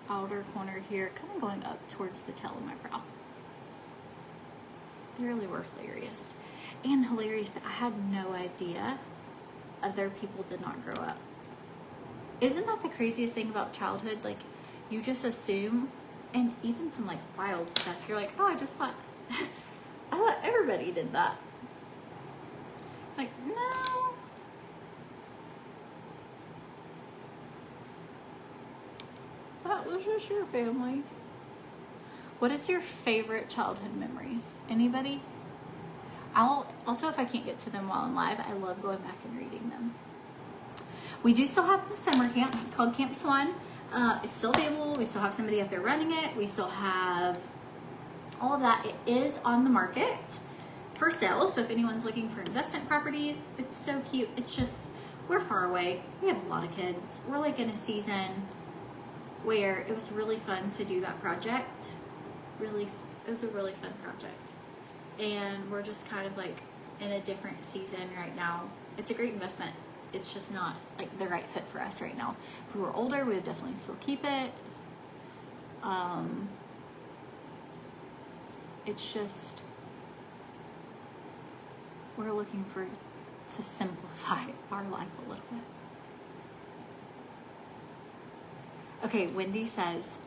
outer corner here, kind of going up towards the tail of my brow. They really were hilarious. And hilarious that I had no idea other people did not grow up. Isn't that the craziest thing about childhood? Like, you just assume, and even some like wild stuff, you're like, oh, I just thought, I thought everybody did that. Like, no. That was just your family. What is your favorite childhood memory? Anybody? I'll also, if I can't get to them while I'm live, I love going back and reading them. We do still have the summer camp. It's called Camp Swan. It's still available. We still have somebody out there running it. We still have all of that. It is on the market for sale. So if anyone's looking for investment properties, it's so cute. It's just, we're far away. We have a lot of kids. We're like in a season where it was really fun to do that project. It was a really fun project. And we're just kind of like in a different season right now. It's a great investment. It's just not like the right fit for us right now. If we were older, we would definitely still keep it. It's just, we're looking to simplify our life a little bit. Okay, Wendy says,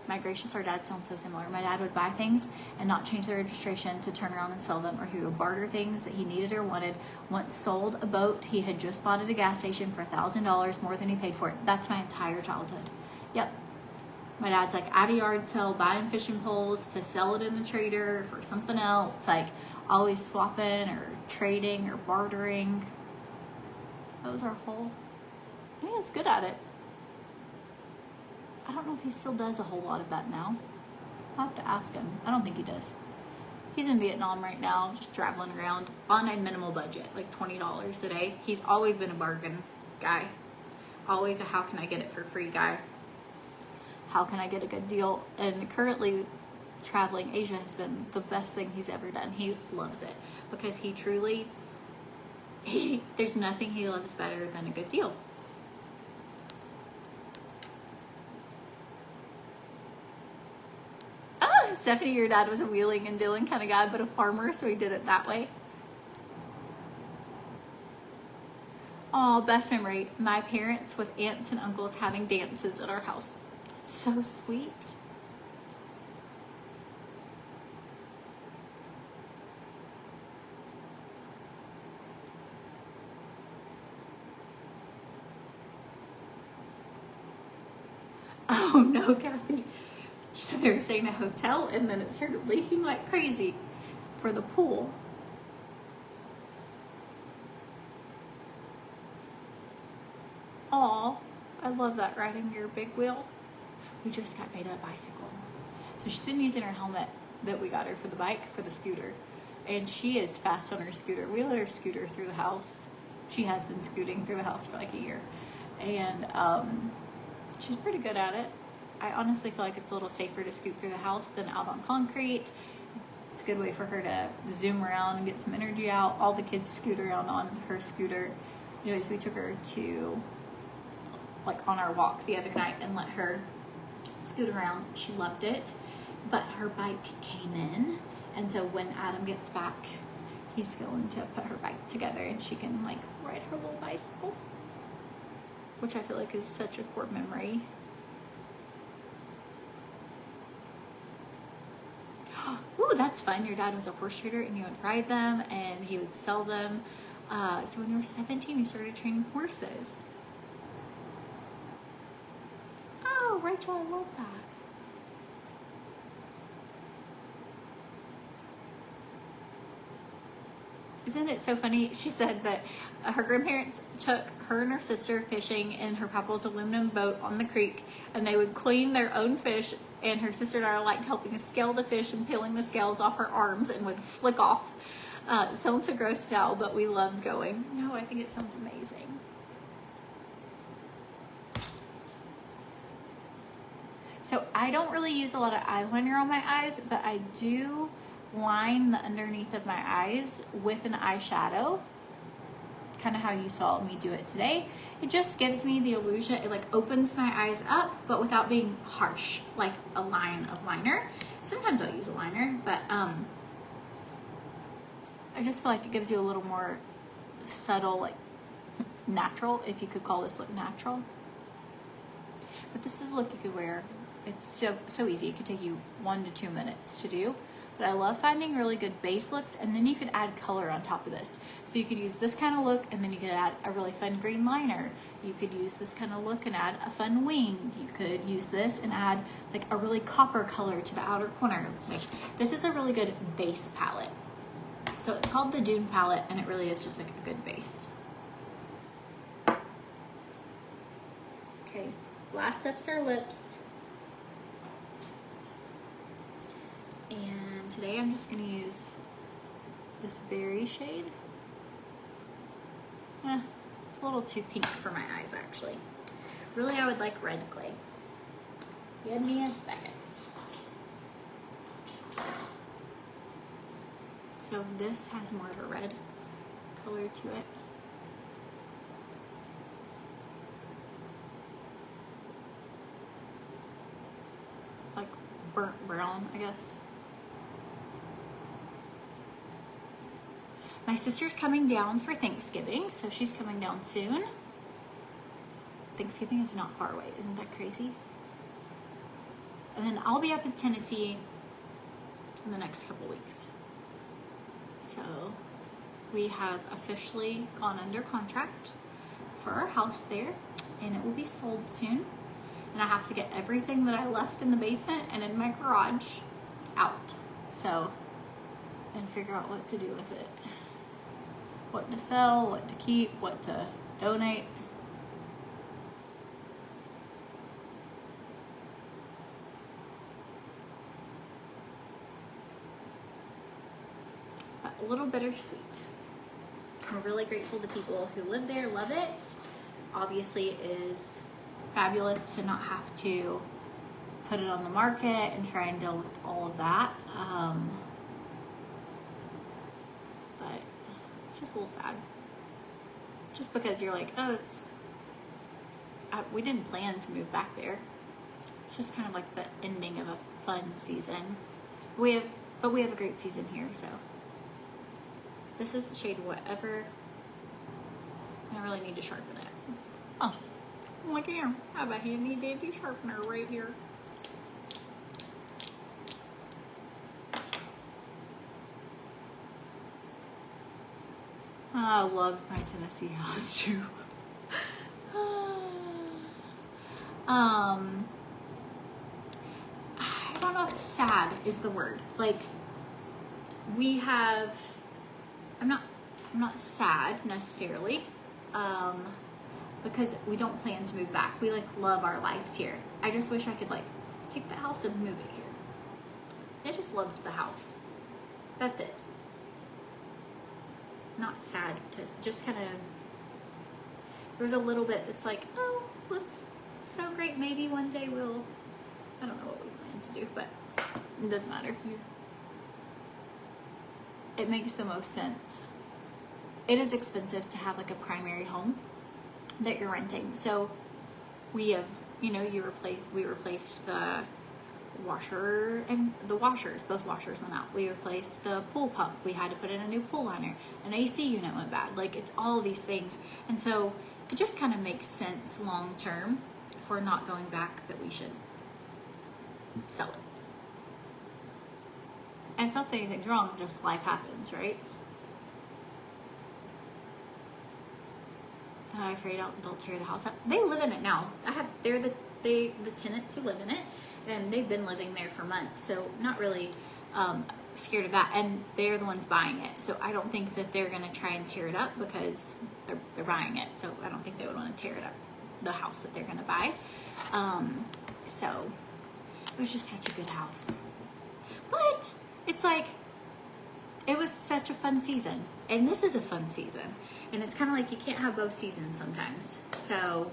my gracious, our dad sounds so similar. My dad would buy things and not change the registration to turn around and sell them, or he would barter things that he needed or wanted. Once sold a boat he had just bought at a gas station for $1,000 more than he paid for it. That's my entire childhood. Yep. My dad's like at a yard sale buying fishing poles to sell it in the trader for something else, like always swapping or trading or bartering. That was our whole, and he was good at it. I don't know if he still does a whole lot of that now. I'll have to ask him. I don't think he does. He's in Vietnam right now, just traveling around on a minimal budget, like $20 a day. He's always been a bargain guy. Always a how can I get it for free guy. How can I get a good deal? And currently traveling Asia has been the best thing he's ever done. He loves it because he truly, there's nothing he loves better than a good deal. Stephanie, your dad was a wheeling and dealing kind of guy, but a farmer, so he did it that way. Oh, best memory. My parents with aunts and uncles having dances at our house. It's so sweet. Oh no, Kathy. So they were staying in a hotel and then it started leaking like crazy for the pool. Aw, I love that, riding your big wheel. We just got made a bicycle. So she's been using her helmet that we got her for the bike, for the scooter. And she is fast on her scooter. We let her scooter through the house. She has been scooting through the house for like a year. And she's pretty good at it. I honestly feel like it's a little safer to scoot through the house than out on concrete. It's a good way for her to zoom around and get some energy out. All the kids scoot around on her scooter. Anyways, we took her to, like, on our walk the other night and let her scoot around. She loved it, but her bike came in. And so when Adam gets back, he's going to put her bike together and she can, like, ride her little bicycle, which I feel like is such a core memory. Ooh, that's fun. Your dad was a horse trader and you would ride them and he would sell them. So when you were 17, you started training horses. Oh, Rachel, I love that. Isn't it so funny? She said that her grandparents took her and her sister fishing in her papa's aluminum boat on the creek, and they would clean their own fish, and her sister and I liked helping scale the fish and peeling the scales off her arms and would flick off Sounds so gross now, but we love going. No, I think it sounds amazing. So I don't really use a lot of eyeliner on my eyes, but I do line the underneath of my eyes with an eyeshadow, kind of how you saw me do it today. It just gives me the illusion, it like opens my eyes up, but without being harsh, like a line of liner. Sometimes I'll use a liner, but I just feel like it gives you a little more subtle, like natural, if you could call this look natural. But this is a look you could wear. It's so easy. It could take you 1 to 2 minutes to do. But I love finding really good base looks, and then you could add color on top of this. So you could use this kind of look, and then you could add a really fun green liner. You could use this kind of look and add a fun wing. You could use this and add like a really copper color to the outer corner. Like, this is a really good base palette. So it's called the Dune palette, and it really is just like a good base. Okay, last step's our lips. And today I'm just gonna use this berry shade. It's a little too pink for my eyes, actually. Really, I would like red clay. Give me a second. So this has more of a red color to it. Like burnt brown, I guess. My sister's coming down for Thanksgiving, so she's coming down soon. Thanksgiving is not far away, isn't that crazy? And then I'll be up in Tennessee in the next couple weeks. So we have officially gone under contract for our house there, and it will be sold soon. And I have to get everything that I left in the basement and in my garage out. So, and figure out what to do with it. What to sell, what to keep, what to donate. But a little bittersweet. We're really grateful to people who live there, love it. Obviously it is fabulous to not have to put it on the market and try and deal with all of that. But it's just a little sad. Just because you're like, oh, we didn't plan to move back there. It's just kind of like the ending of a fun season. But we have a great season here, so. This is the shade Whatever. I really need to sharpen it. Oh, look here. I have a handy dandy sharpener right here. I loved my Tennessee house too. I don't know if sad is the word. Like, we have, I'm not sad necessarily, because we don't plan to move back. We like love our lives here. I just wish I could like take the house and move it here. I just loved the house. That's it. Not sad, to just kind of, there was a little bit that's like, oh, it's so great. Maybe one day we'll, I don't know what we plan to do, but it doesn't matter. It makes the most sense. It is expensive to have like a primary home that you're renting. So we have, you know, we replaced the washer and the washers, both washers went out. We replaced the pool pump. We had to put in a new pool liner. An AC unit went bad. Like, it's all these things. And so it just kind of makes sense long term, if we're not going back, that we should sell it. And it's not that anything's wrong, just life happens, right? I'm afraid they'll tear the house up. They live in it now. They're the tenants who live in it, and they've been living there for months, so not really scared of that. And they're the ones buying it, so I don't think that they're gonna try and tear it up, because they're buying it. So I don't think they would want to tear it up, the house that they're gonna buy. So it was just such a good house. But it's like, it was such a fun season. And this is a fun season. And it's kind of like you can't have both seasons sometimes. So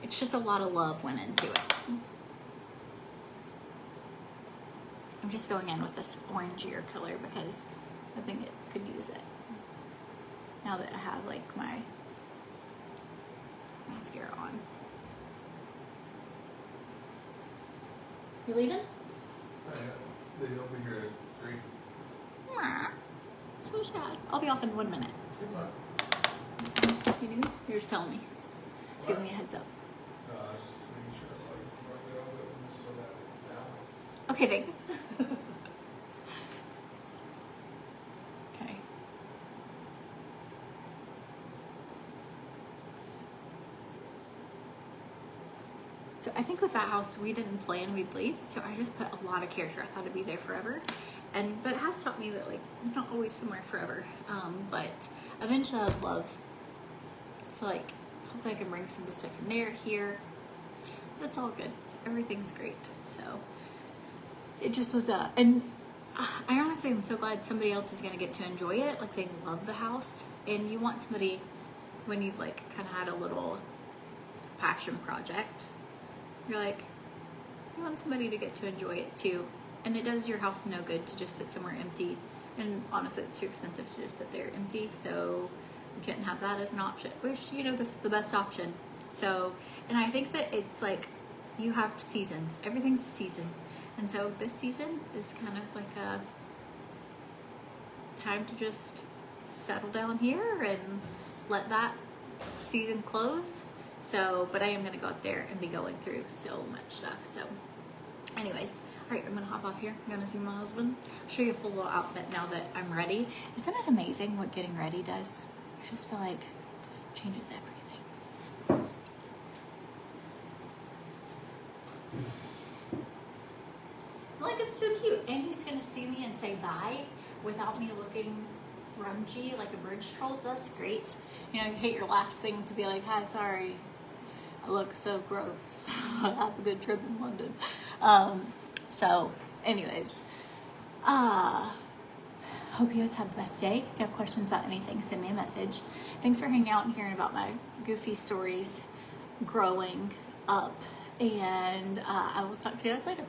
it's just a lot of love went into it. I'm just going in with this orangier color because I think it could use it. Now that I have like my mascara on. You leaving? They'll be here at 3. Mwah. So sad. I'll be off in 1 minute. You're fine. You need me? You're just telling me. Just giving me a heads up. Just making sure that's like before I go so that now. Okay, thanks. Okay. So I think with that house, we didn't plan we'd leave, so I just put a lot of character. I thought it'd be there forever. But it has taught me that like I'm not always somewhere forever. But eventually I'd love to like hopefully I can bring some of the stuff from there here. But it's all good. Everything's great. So it just was and I honestly am so glad somebody else is gonna get to enjoy it. Like they love the house, and you want somebody when you've like kind of had a little passion project. You're like, you want somebody to get to enjoy it too. And it does your house no good to just sit somewhere empty. And honestly, it's too expensive to just sit there empty. So you couldn't have that as an option, which, you know, this is the best option. So, and I think that it's like, you have seasons. Everything's a season. And so this season is kind of like a time to just settle down here and let that season close. So, but I am gonna go out there and be going through so much stuff. So anyways, all right, I'm gonna hop off here. I'm gonna see my husband. I'll show you a full little outfit now that I'm ready. Isn't it amazing what getting ready does? I just feel like it changes everything. Look, it's so cute. And he's gonna see me and say bye without me looking grungy like a bridge troll, so that's great. You know, you hate your last thing to be like, hi, sorry, I look so gross. Have a good trip in London. So anyways, hope you guys have the best day. If you have questions about anything, send me a message. Thanks for hanging out and hearing about my goofy stories growing up. And I will talk to you guys later.